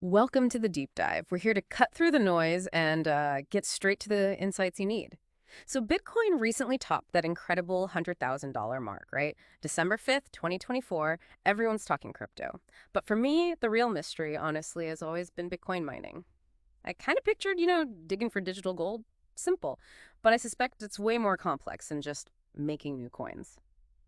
Welcome to the deep dive. We're here to cut through the noise and get straight to the insights you need. So, Bitcoin recently topped that incredible $100,000 mark, right? December 5th, 2024, everyone's talking crypto. But for me, the real mystery, honestly, has always been Bitcoin mining. I kind of pictured, digging for digital gold. Simple. But I suspect it's way more complex than just making new coins.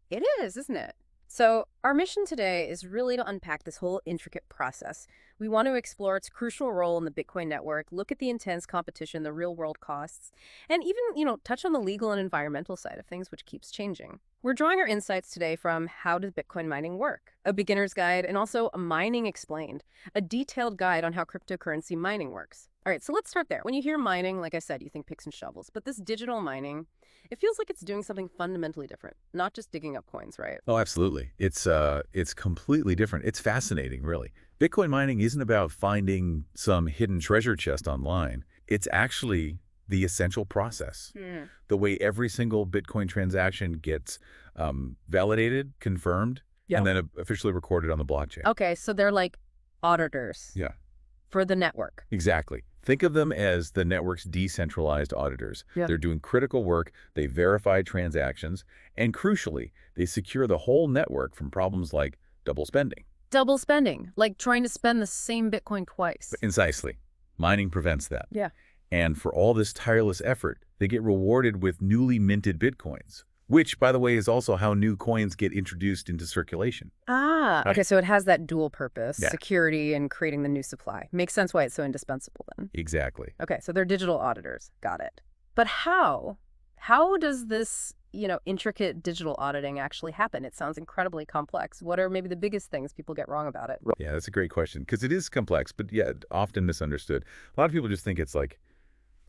It is, isn't it? So, our mission today is really to unpack this whole intricate process. We want to explore its crucial role in the Bitcoin network, look at the intense competition, the real world costs, and even, touch on the legal and environmental side of things, which keeps changing. We're drawing our insights today from How Does Bitcoin Mining Work? A beginner's guide, and also a Mining Explained, a detailed guide on how cryptocurrency mining works. All right, so let's start there. When you hear mining, like I said, you think picks and shovels, but this digital mining, it feels like it's doing something fundamentally different, not just digging up coins, right? Oh, absolutely. It's completely different. It's fascinating, really. Bitcoin mining isn't about finding some hidden treasure chest online. It's actually the essential process. The way every single Bitcoin transaction gets validated, confirmed, Yeah. and then officially recorded on the blockchain. Okay, so they're like auditors Yeah, for the network. exactly. Think of them as the network's decentralized auditors. Yeah. They're doing critical work, they verify transactions, and crucially, they secure the whole network from problems like double spending. Double spending, like trying to spend the same Bitcoin twice. Precisely. Mining prevents that. Yeah. And for all this tireless effort, they get rewarded with newly minted Bitcoins, which, by the way, is also how new coins get introduced into circulation. Ah, okay, so it has that dual purpose, Yeah. security and creating the new supply. Makes sense why it's so indispensable then. Exactly. Okay, so they're digital auditors. Got it. But how? How does this, intricate digital auditing actually happen? It sounds incredibly complex. What are maybe the biggest things people get wrong about it? Yeah, that's a great question because it is complex, but yeah, often misunderstood. A lot of people just think it's like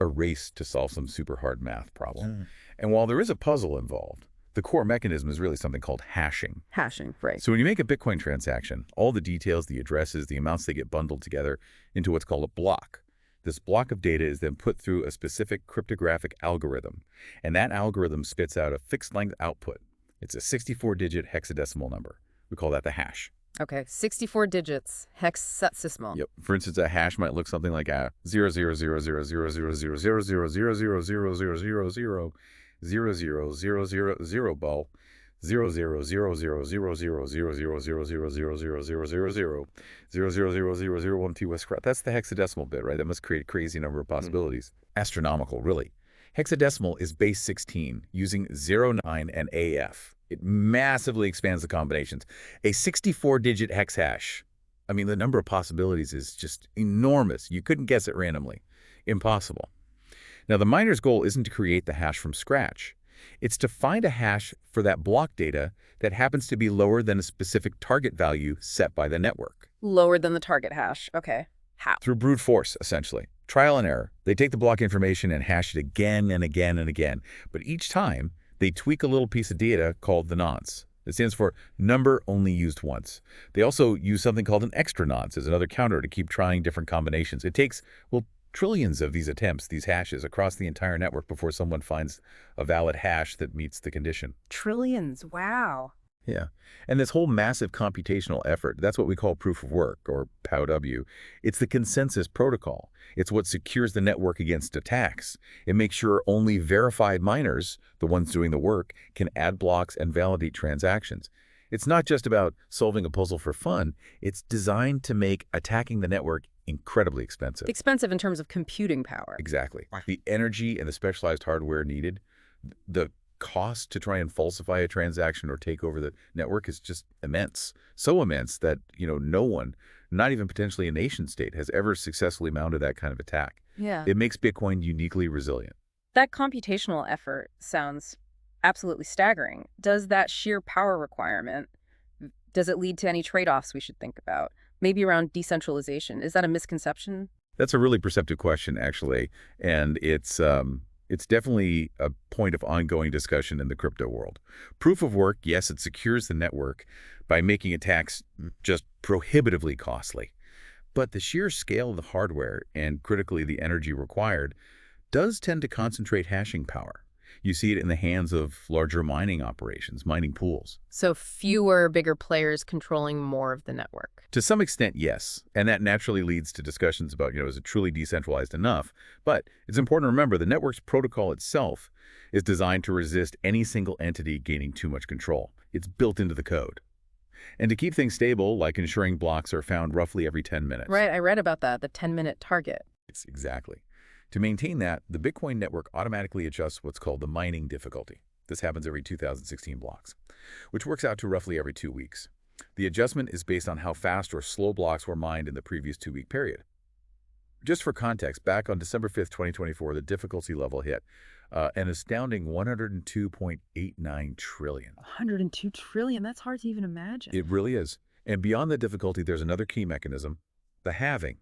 a race to solve some super hard math problem. And while there is a puzzle involved, the core mechanism is really something called hashing. Hashing, right. So when you make a Bitcoin transaction, all the details, the addresses, the amounts, they get bundled together into what's called a block. This block of data is then put through a specific cryptographic algorithm, and that algorithm spits out a fixed-length output. It's a 64-digit hexadecimal number. We call that the hash. Okay, 64 digits, hexadecimal. Yep. For instance, a hash might look something like a 0.000000000000000000000000 ball 0.0000000000000000000000000000000001 West Cross. That's the hexadecimal bit, right? That must create a crazy number of possibilities. Astronomical, really. Hexadecimal is base 16 using 0, 9, and AF. It massively expands the combinations. A 64-digit hex hash. I mean, the number of possibilities is just enormous. You couldn't guess it randomly. Impossible. Now, the miner's goal isn't to create the hash from scratch. It's to find a hash for that block data that happens to be lower than a specific target value set by the network. Lower than the target hash. Okay. How? Through brute force, essentially. Trial and error. They take the block information and hash it again and again and again. But each time, they tweak a little piece of data called the nonce. It stands for number only used once. They also use something called an extra nonce as another counter to keep trying different combinations. It takes, well, trillions of these attempts, these hashes, across the entire network before someone finds a valid hash that meets the condition. Trillions. Wow. Yeah. And this whole massive computational effort, that's what we call proof of work, or POW. It's the consensus protocol. It's what secures the network against attacks. It makes sure only verified miners, the ones doing the work, can add blocks and validate transactions. It's not just about solving a puzzle for fun. It's designed to make attacking the network incredibly expensive. Expensive in terms of computing power. Exactly. The energy and the specialized hardware needed, the cost to try and falsify a transaction or take over the network is just immense. So immense that, no one, not even potentially a nation state, has ever successfully mounted that kind of attack. Yeah. It makes Bitcoin uniquely resilient. That computational effort sounds absolutely staggering. Does that sheer power requirement, does it lead to any trade-offs we should think about? Maybe around decentralization. Is that a misconception? That's a really perceptive question, actually, and it's definitely a point of ongoing discussion in the crypto world. Proof of work, yes, it secures the network by making attacks just prohibitively costly. But the sheer scale of the hardware and critically the energy required does tend to concentrate hashing power. You see it in the hands of larger mining operations, mining pools. So fewer bigger players controlling more of the network. To some extent, yes. And that naturally leads to discussions about, is it truly decentralized enough? But it's important to remember the network's protocol itself is designed to resist any single entity gaining too much control. It's built into the code. And to keep things stable, like ensuring blocks are found roughly every 10 minutes. Right, I read about that, the 10-minute target. It's exactly. To maintain that, the Bitcoin network automatically adjusts what's called the mining difficulty. This happens every 2016 blocks, which works out to roughly every 2 weeks. The adjustment is based on how fast or slow blocks were mined in the previous 2-week period. Just for context, back on December 5th, 2024, the difficulty level hit an astounding 102.89 trillion. 102 trillion, that's hard to even imagine. It really is. And beyond the difficulty, there's another key mechanism, the halving.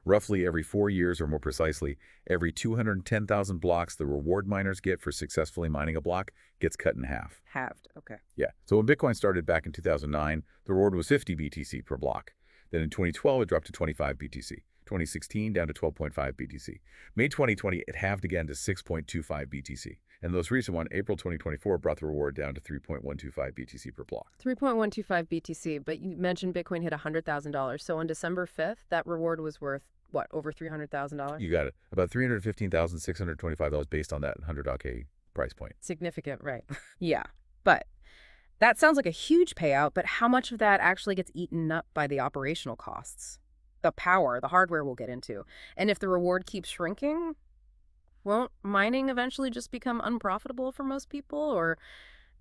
Roughly every 4 years, or more precisely, every 210,000 blocks the reward miners get for successfully mining a block gets cut in half. Halved, okay. Yeah. So when Bitcoin started back in 2009, the reward was 50 BTC per block. Then in 2012, it dropped to 25 BTC. 2016, down to 12.5 BTC. May 2020, it halved again to 6.25 BTC. And the most recent one, April 2024, brought the reward down to 3.125 BTC per block. 3.125 BTC, but you mentioned Bitcoin hit $100,000. So on December 5th, that reward was worth, what, over $300,000? You got it. About $315,625 based on that 100K price point. Significant, right. Yeah, but that sounds like a huge payout, but how much of that actually gets eaten up by the operational costs? The power, the hardware we'll get into. And if the reward keeps shrinking, won't mining eventually just become unprofitable for most people? Or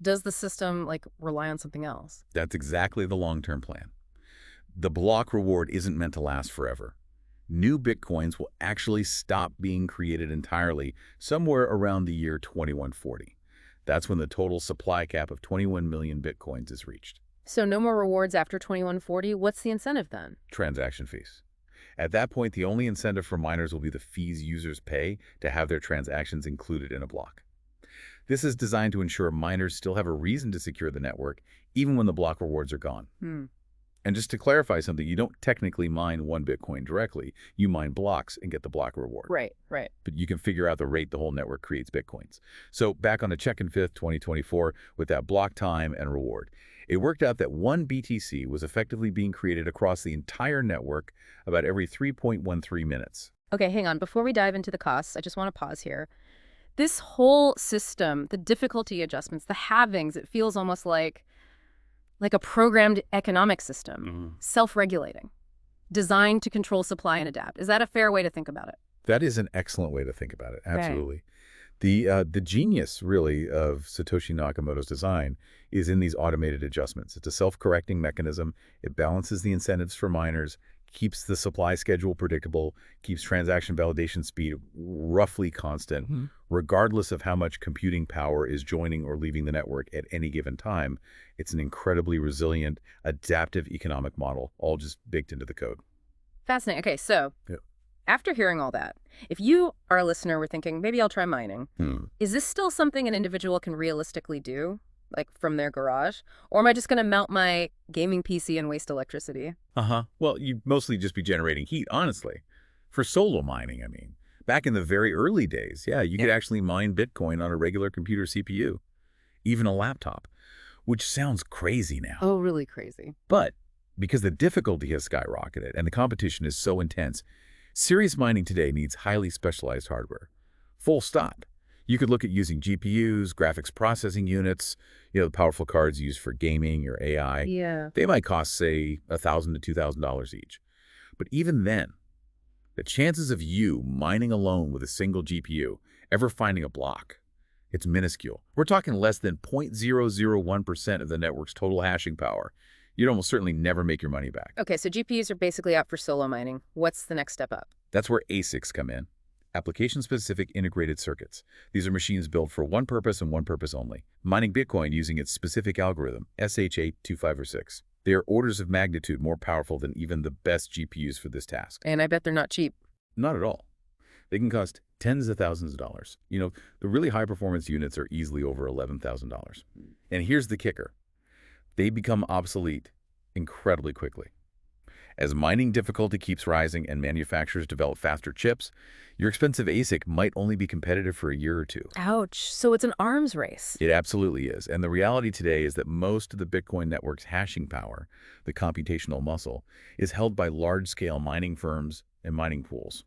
does the system rely on something else? That's exactly the long-term plan. The block reward isn't meant to last forever. New Bitcoins will actually stop being created entirely somewhere around the year 2140. That's when the total supply cap of 21 million Bitcoins is reached. So no more rewards after 2140? What's the incentive then? Transaction fees. At that point, the only incentive for miners will be the fees users pay to have their transactions included in a block. This is designed to ensure miners still have a reason to secure the network, even when the block rewards are gone. And just to clarify something, you don't technically mine one Bitcoin directly. You mine blocks and get the block reward. Right. But you can figure out the rate the whole network creates Bitcoins. So back on the check-in 5th, 2024, with that block time and reward, it worked out that 1 BTC was effectively being created across the entire network about every 3.13 minutes. Okay, hang on. Before we dive into the costs, I just want to pause here. This whole system, the difficulty adjustments, the halvings, it feels almost like a programmed economic system, self-regulating, designed to control supply and adapt. Is that a fair way to think about it? That is an excellent way to think about it. Absolutely. Right. The genius, really, of Satoshi Nakamoto's design is in these automated adjustments. It's a self-correcting mechanism. It balances the incentives for miners, keeps the supply schedule predictable, keeps transaction validation speed roughly constant, regardless of how much computing power is joining or leaving the network at any given time. It's an incredibly resilient, adaptive economic model, all just baked into the code. Fascinating. Okay, so after hearing all that, if you are a listener, we're thinking, maybe I'll try mining. Is this still something an individual can realistically do, from their garage? Or am I just going to mount my gaming PC and waste electricity? Well, you'd mostly just be generating heat, honestly. For solo mining, I mean. Back in the very early days, you could actually mine Bitcoin on a regular computer CPU, even a laptop, which sounds crazy now. Oh, really crazy. But because the difficulty has skyrocketed and the competition is so intense, serious mining today needs highly specialized hardware. Full stop. You could look at using GPUs, graphics processing units, the powerful cards used for gaming or AI. Yeah. They might cost, say, $1,000 to $2,000 each. But even then, the chances of you mining alone with a single GPU ever finding a block, it's minuscule. We're talking less than 0.001% of the network's total hashing power. You'd almost certainly never make your money back. Okay, so GPUs are basically out for solo mining. What's the next step up? That's where ASICs come in. Application-specific integrated circuits. These are machines built for one purpose and one purpose only, mining Bitcoin using its specific algorithm, SH-82506. They are orders of magnitude more powerful than even the best GPUs for this task. And I bet they're not cheap. Not at all. They can cost tens of thousands of dollars. The really high-performance units are easily over $11,000. And here's the kicker. They become obsolete incredibly quickly. As mining difficulty keeps rising and manufacturers develop faster chips, your expensive ASIC might only be competitive for a year or two. Ouch. So it's an arms race. It absolutely is. And the reality today is that most of the Bitcoin network's hashing power, the computational muscle, is held by large-scale mining firms and mining pools.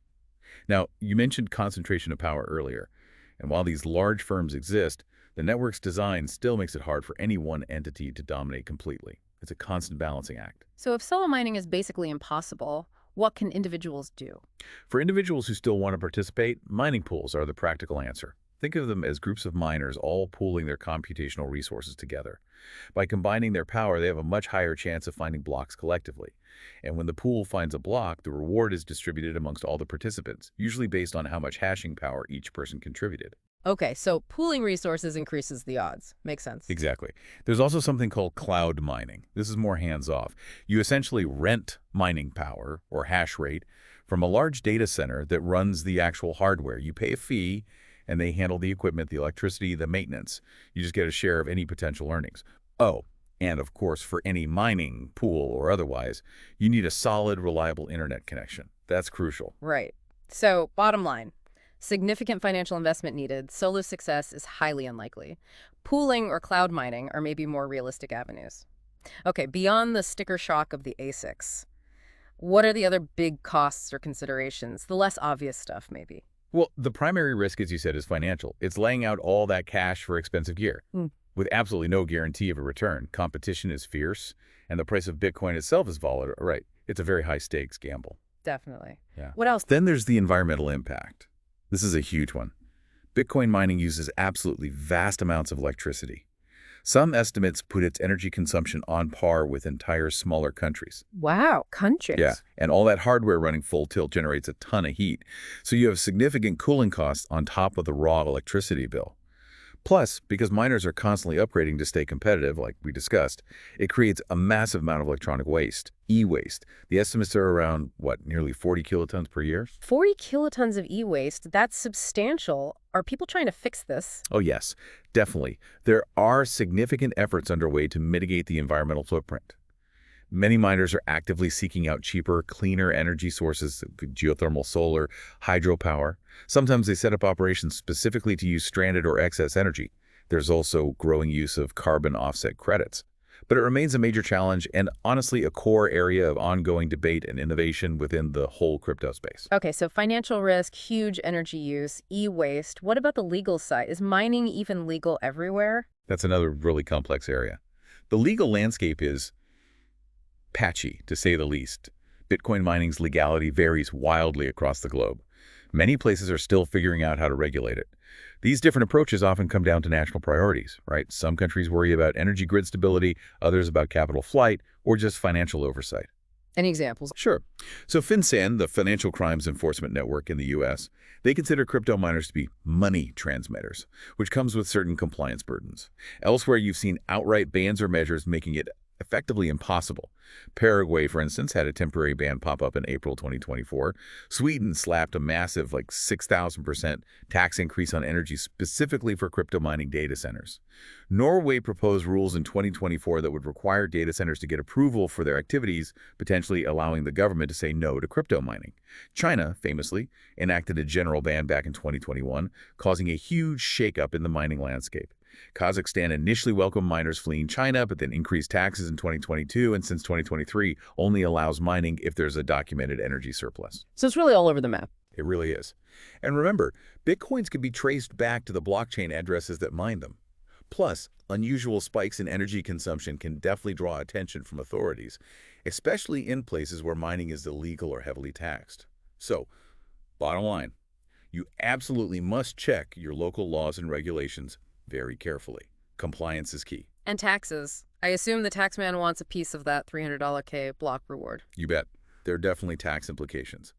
Now, you mentioned concentration of power earlier. And while these large firms exist, the network's design still makes it hard for any one entity to dominate completely. It's a constant balancing act. So if solo mining is basically impossible, what can individuals do? For individuals who still want to participate, mining pools are the practical answer. Think of them as groups of miners all pooling their computational resources together. By combining their power, they have a much higher chance of finding blocks collectively. And when the pool finds a block, the reward is distributed amongst all the participants, usually based on how much hashing power each person contributed. Okay, so pooling resources increases the odds. Makes sense. Exactly. There's also something called cloud mining. This is more hands-off. You essentially rent mining power, or hash rate, from a large data center that runs the actual hardware. You pay a fee, and they handle the equipment, the electricity, the maintenance. You just get a share of any potential earnings. Oh, and of course, for any mining pool or otherwise, you need a solid, reliable internet connection. That's crucial. Right. So, bottom line. Significant financial investment needed, solo success is highly unlikely. Pooling or cloud mining are maybe more realistic avenues. Okay, beyond the sticker shock of the ASICs, what are the other big costs or considerations? The less obvious stuff, maybe. Well, the primary risk, as you said, is financial. It's laying out all that cash for expensive gear. With absolutely no guarantee of a return. Competition is fierce, and the price of Bitcoin itself is volatile. Right. It's a very high-stakes gamble. Definitely. Yeah. What else? Then there's the environmental impact. This is a huge one. Bitcoin mining uses absolutely vast amounts of electricity. Some estimates put its energy consumption on par with entire smaller countries. Wow, countries. Yeah, and all that hardware running full tilt generates a ton of heat. So you have significant cooling costs on top of the raw electricity bill. Plus, because miners are constantly upgrading to stay competitive, like we discussed, it creates a massive amount of electronic waste, e-waste. The estimates are around, nearly 40 kilotons per year? 40 kilotons of e-waste, that's substantial. Are people trying to fix this? Oh, yes, definitely. There are significant efforts underway to mitigate the environmental footprint. Many miners are actively seeking out cheaper, cleaner energy sources, geothermal, solar, hydropower. Sometimes they set up operations specifically to use stranded or excess energy. There's also growing use of carbon offset credits. But it remains a major challenge and honestly a core area of ongoing debate and innovation within the whole crypto space. Okay, so financial risk, huge energy use, e-waste. What about the legal side? Is mining even legal everywhere? That's another really complex area. The legal landscape is patchy, to say the least. Bitcoin mining's legality varies wildly across the globe. Many places are still figuring out how to regulate it. These different approaches often come down to national priorities, right? Some countries worry about energy grid stability, others about capital flight, or just financial oversight. Any examples? Sure. So FinCEN, the Financial Crimes Enforcement Network in the U.S., they consider crypto miners to be money transmitters, which comes with certain compliance burdens. Elsewhere, you've seen outright bans or measures making it effectively impossible. Paraguay, for instance, had a temporary ban pop up in April 2024. Sweden slapped a massive 6,000% tax increase on energy specifically for crypto mining data centers. Norway proposed rules in 2024 that would require data centers to get approval for their activities, potentially allowing the government to say no to crypto mining. China, famously, enacted a general ban back in 2021, causing a huge shakeup in the mining landscape. Kazakhstan initially welcomed miners fleeing China, but then increased taxes in 2022, and since 2023 only allows mining if there's a documented energy surplus. So it's really all over the map. It really is. And remember, Bitcoins can be traced back to the blockchain addresses that mined them. Plus, unusual spikes in energy consumption can definitely draw attention from authorities, especially in places where mining is illegal or heavily taxed. So, bottom line, you absolutely must check your local laws and regulations very carefully. Compliance is key. And taxes. I assume the taxman wants a piece of that $300K block reward. You bet. There are definitely tax implications.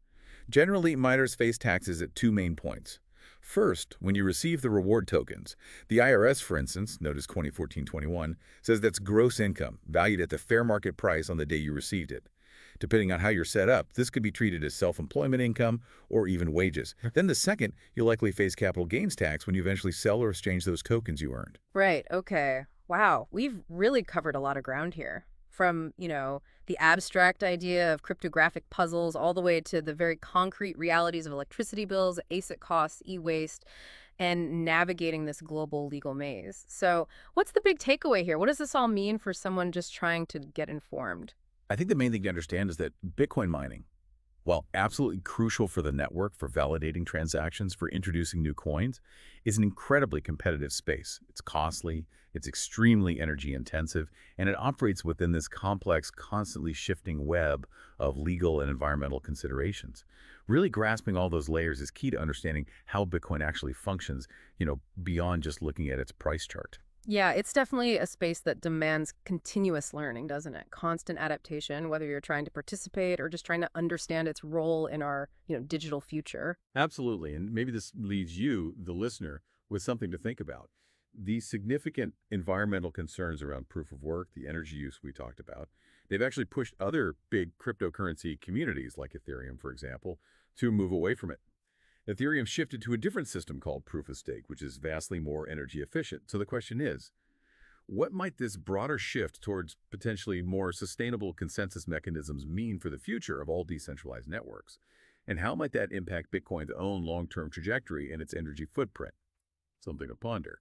Generally, miners face taxes at two main points. First, when you receive the reward tokens. The IRS, for instance, notice 2014-21, says that's gross income, valued at the fair market price on the day you received it. Depending on how you're set up, this could be treated as self-employment income or even wages. Then the second, you'll likely face capital gains tax when you eventually sell or exchange those tokens you earned. Right, okay. Wow, we've really covered a lot of ground here. from, the abstract idea of cryptographic puzzles all the way to the very concrete realities of electricity bills, ASIC costs, e-waste, and navigating this global legal maze. So, what's the big takeaway here? What does this all mean for someone just trying to get informed? I think the main thing to understand is that Bitcoin mining, while absolutely crucial for the network, for validating transactions, for introducing new coins, is an incredibly competitive space. It's costly, it's extremely energy intensive, and it operates within this complex, constantly shifting web of legal and environmental considerations. Really grasping all those layers is key to understanding how Bitcoin actually functions, beyond just looking at its price chart. Yeah, it's definitely a space that demands continuous learning, doesn't it? Constant adaptation, whether you're trying to participate or just trying to understand its role in our, digital future. Absolutely. And maybe this leaves you, the listener, with something to think about. The significant environmental concerns around proof of work, the energy use we talked about, they've actually pushed other big cryptocurrency communities, like Ethereum, for example, to move away from it. Ethereum shifted to a different system called proof of stake, which is vastly more energy efficient. So the question is, what might this broader shift towards potentially more sustainable consensus mechanisms mean for the future of all decentralized networks? And how might that impact Bitcoin's own long-term trajectory and its energy footprint? Something to ponder.